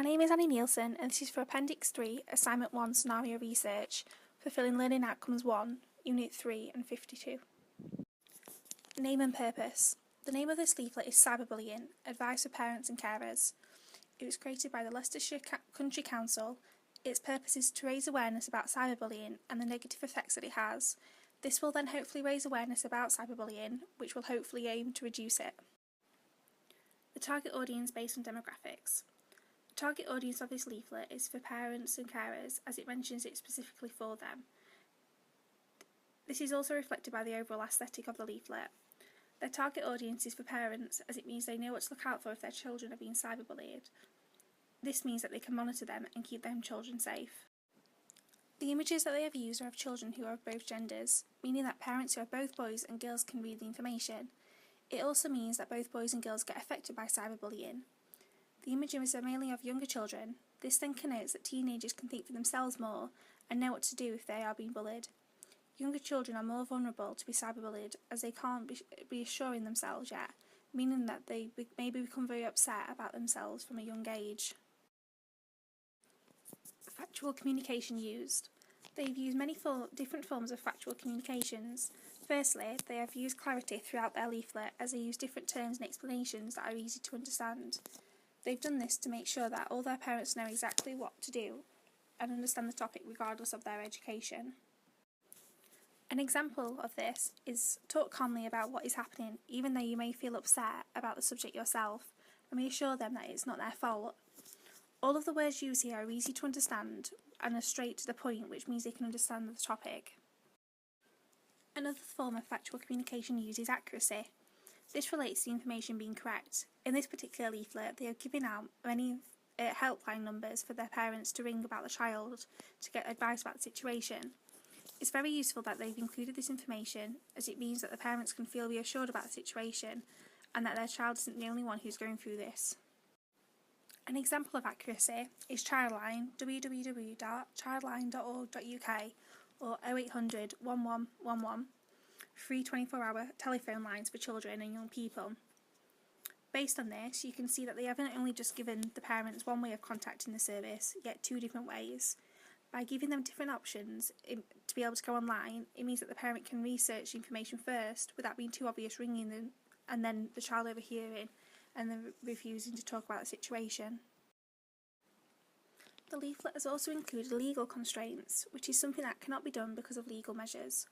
My name is Annie Nielsen and this is for Appendix 3, Assignment 1 Scenario Research, Fulfilling Learning Outcomes 1, Unit 3 and 52. Name and Purpose. The name of this leaflet is Cyberbullying, Advice for Parents and Carers. It was created by the Leicestershire County Council. Its purpose is to raise awareness about cyberbullying and the negative effects that it has. This will then hopefully raise awareness about cyberbullying, which will hopefully aim to reduce it. The target audience based on demographics. The target audience of this leaflet is for parents and carers, as it mentions it specifically for them. This is also reflected by the overall aesthetic of the leaflet. Their target audience is for parents, as it means they know what to look out for if their children are being cyberbullied. This means that they can monitor them and keep their children safe. The images that they have used are of children who are of both genders, meaning that parents who are both boys and girls can read the information. It also means that both boys and girls get affected by cyberbullying. The images are mainly of younger children. This then connotes that teenagers can think for themselves more and know what to do if they are being bullied. Younger children are more vulnerable to be cyberbullied as they can't be assuring themselves yet, meaning that they maybe become very upset about themselves from a young age. Factual communication used. They've used many different forms of factual communications. Firstly, they have used clarity throughout their leaflet as they use different terms and explanations that are easy to understand. They've done this to make sure that all their parents know exactly what to do and understand the topic regardless of their education. An example of this is talk calmly about what is happening, even though you may feel upset about the subject yourself, and reassure them that it's not their fault. All of the words used here are easy to understand and are straight to the point, which means they can understand the topic. Another form of factual communication used is accuracy. This relates to the information being correct. In this particular leaflet, they have given out many helpline numbers for their parents to ring about the child to get advice about the situation. It's very useful that they've included this information, as it means that the parents can feel reassured about the situation and that their child isn't the only one who's going through this. An example of accuracy is Childline, www.childline.org.uk or 0800 1111, free 24-hour telephone lines for children and young people. Based on this, you can see that they haven't only just given the parents one way of contacting the service, yet two different ways. By giving them different options to be able to go online, it means that the parent can research the information first without being too obvious ringing them and then the child overhearing and then refusing to talk about the situation. The leaflet has also included legal constraints, which is something that cannot be done because of legal measures.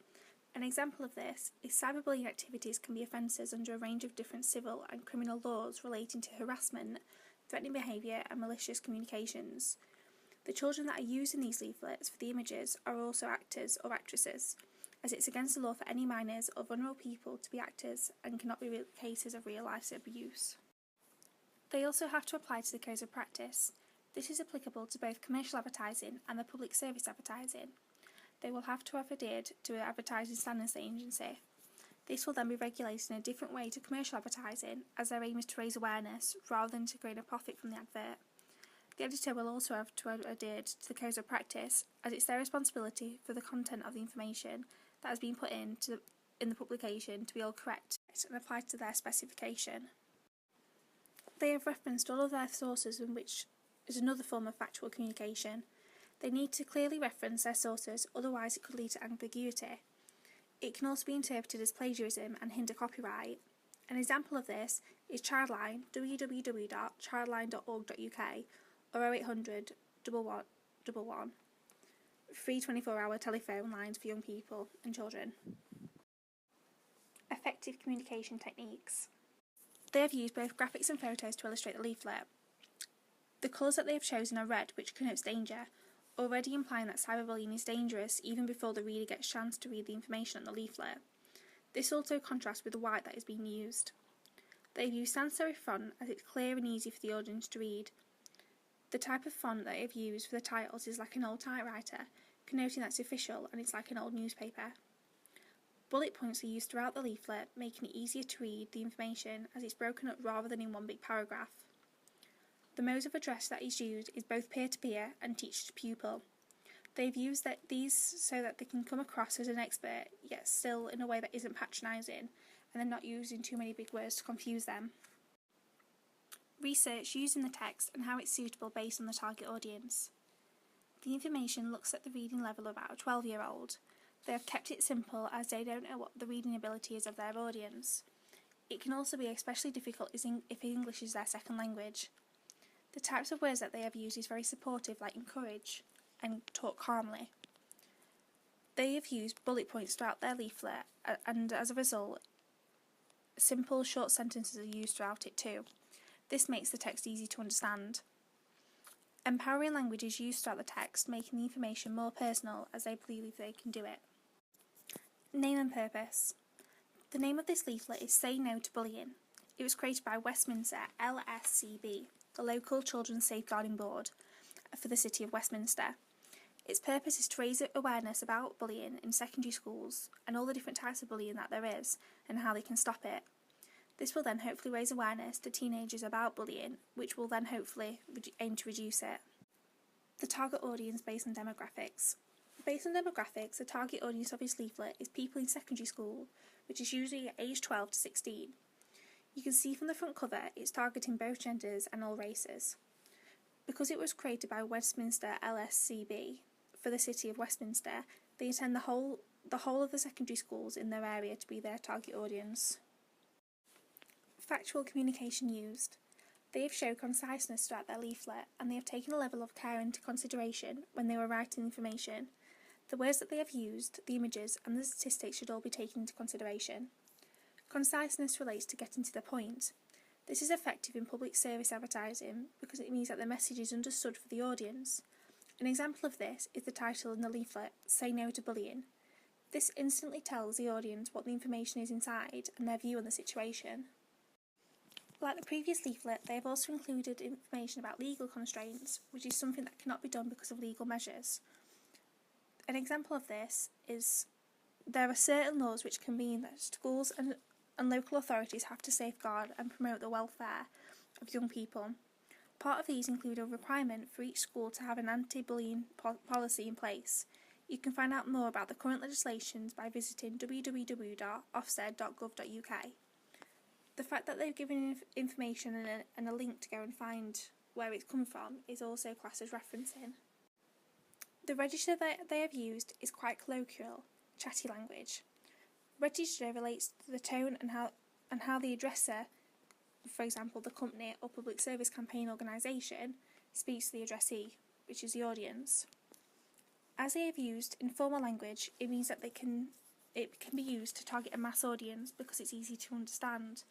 An example of this is cyberbullying activities can be offences under a range of different civil and criminal laws relating to harassment, threatening behaviour and malicious communications. The children that are used in these leaflets for the images are also actors or actresses, as it's against the law for any minors or vulnerable people to be actors and cannot be cases of real-life abuse. They also have to apply to the Codes of Practice. This is applicable to both commercial advertising and the public service advertising. They will have to have adhered to an advertising standards agency. This will then be regulated in a different way to commercial advertising, as their aim is to raise awareness rather than to gain a profit from the advert. The editor will also have to adhere to the Codes of Practice, as it's their responsibility for the content of the information that has been put in the publication to be all correct and applied to their specification. They have referenced all of their sources, in which is another form of factual communication. They need to clearly reference their sources, otherwise it could lead to ambiguity. It can also be interpreted as plagiarism and hinder copyright. An example of this is Childline, www.childline.org.uk or 0800 1111, free 24-hour telephone lines for young people and children. Effective communication techniques. They have used both graphics and photos to illustrate the leaflet. The colours that they have chosen are red, which connotes danger, already implying that cyberbullying is dangerous even before the reader gets a chance to read the information on the leaflet. This also contrasts with the white that is being used. They have used sans serif font as it's clear and easy for the audience to read. The type of font that they have used for the titles is like an old typewriter, connoting that it's official and it's like an old newspaper. Bullet points are used throughout the leaflet, making it easier to read the information as it's broken up rather than in one big paragraph. The mode of address that is used is both peer-to-peer and teacher-to-pupil. They've used these so that they can come across as an expert, yet still in a way that isn't patronising, and they're not using too many big words to confuse them. Research using the text and how it's suitable based on the target audience. The information looks at the reading level of about a 12-year-old. They have kept it simple as they don't know what the reading ability is of their audience. It can also be especially difficult if English is their second language. The types of words that they have used is very supportive, like encourage and talk calmly. They have used bullet points throughout their leaflet, and as a result, simple short sentences are used throughout it too. This makes the text easy to understand. Empowering language is used throughout the text, making the information more personal as they believe they can do it. Name and purpose. The name of this leaflet is Say No to Bullying. It was created by Westminster LSCB, the local Children's Safeguarding Board, for the City of Westminster. Its purpose is to raise awareness about bullying in secondary schools and all the different types of bullying that there is and how they can stop it. This will then hopefully raise awareness to teenagers about bullying, which will then hopefully aim to reduce it. The target audience based on demographics. Based on demographics, the target audience of this leaflet is people in secondary school, which is usually aged 12 to 16. You can see from the front cover it's targeting both genders and all races. Because it was created by Westminster LSCB for the City of Westminster, they intend the whole of the secondary schools in their area to be their target audience. Factual communication used. They have shown conciseness throughout their leaflet, and they have taken a level of care into consideration when they were writing information. The words that they have used, the images, and the statistics should all be taken into consideration. Conciseness relates to getting to the point. This is effective in public service advertising because it means that the message is understood for the audience. An example of this is the title in the leaflet, Say No to Bullying. This instantly tells the audience what the information is inside and their view on the situation. Like the previous leaflet, they have also included information about legal constraints, which is something that cannot be done because of legal measures. An example of this is there are certain laws which can mean that schools and local authorities have to safeguard and promote the welfare of young people. Part of these include a requirement for each school to have an anti-bullying policy in place. You can find out more about the current legislations by visiting www.ofsted.gov.uk. The fact that they've given information and a link to go and find where it's come from is also classed as referencing. The register that they have used is quite colloquial, chatty language. Register relates to the tone and how the addresser, for example the company or public service campaign organisation, speaks to the addressee, which is the audience. As they have used informal language, it means that it can be used to target a mass audience because it's easy to understand.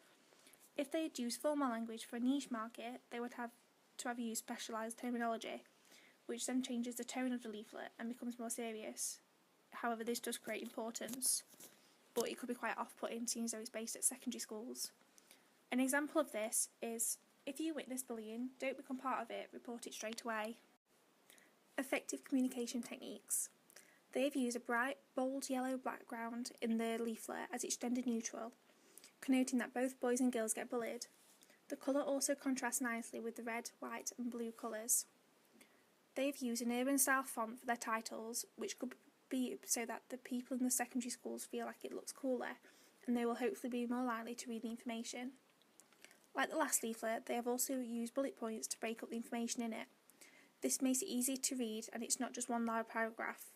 If they had used formal language for a niche market, they would have to have used specialised terminology, which then changes the tone of the leaflet and becomes more serious. However, this does create importance, but it could be quite off-putting seeing as though it's based at secondary schools. An example of this is, if you witness bullying, don't become part of it, report it straight away. Effective communication techniques. They have used a bright, bold yellow background in the leaflet as it's gender neutral, connoting that both boys and girls get bullied. The colour also contrasts nicely with the red, white and blue colours. They have used an urban style font for their titles, which could be so that the people in the secondary schools feel like it looks cooler, and they will hopefully be more likely to read the information. Like the last leaflet, they have also used bullet points to break up the information in it. This makes it easy to read, and it's not just one loud paragraph.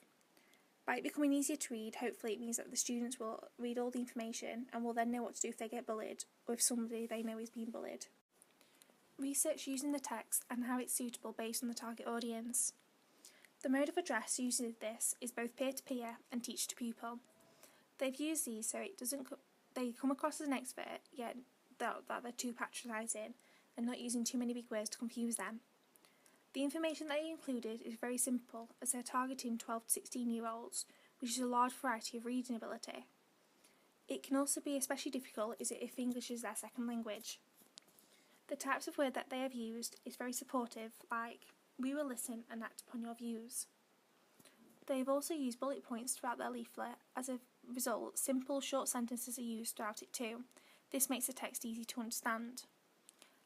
By it becoming easier to read, hopefully it means that the students will read all the information and will then know what to do if they get bullied, or if somebody they know is being bullied. Research using the text and how it's suitable based on the target audience. The mode of address using this is both peer-to-peer and teacher-to-pupil. They've used these so they come across as an expert, yet that they're too patronising and not using too many big words to confuse them. The information they included is very simple, as they're targeting 12 to 16-year-olds, which is a large variety of reading ability. It can also be especially difficult if English is their second language. The types of word that they have used is very supportive, like, we will listen and act upon your views. They have also used bullet points throughout their leaflet. As a result, simple, short sentences are used throughout it too. This makes the text easy to understand.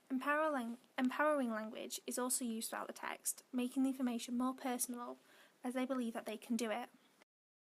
Empowering language is also used throughout the text, making the information more personal, as they believe that they can do it.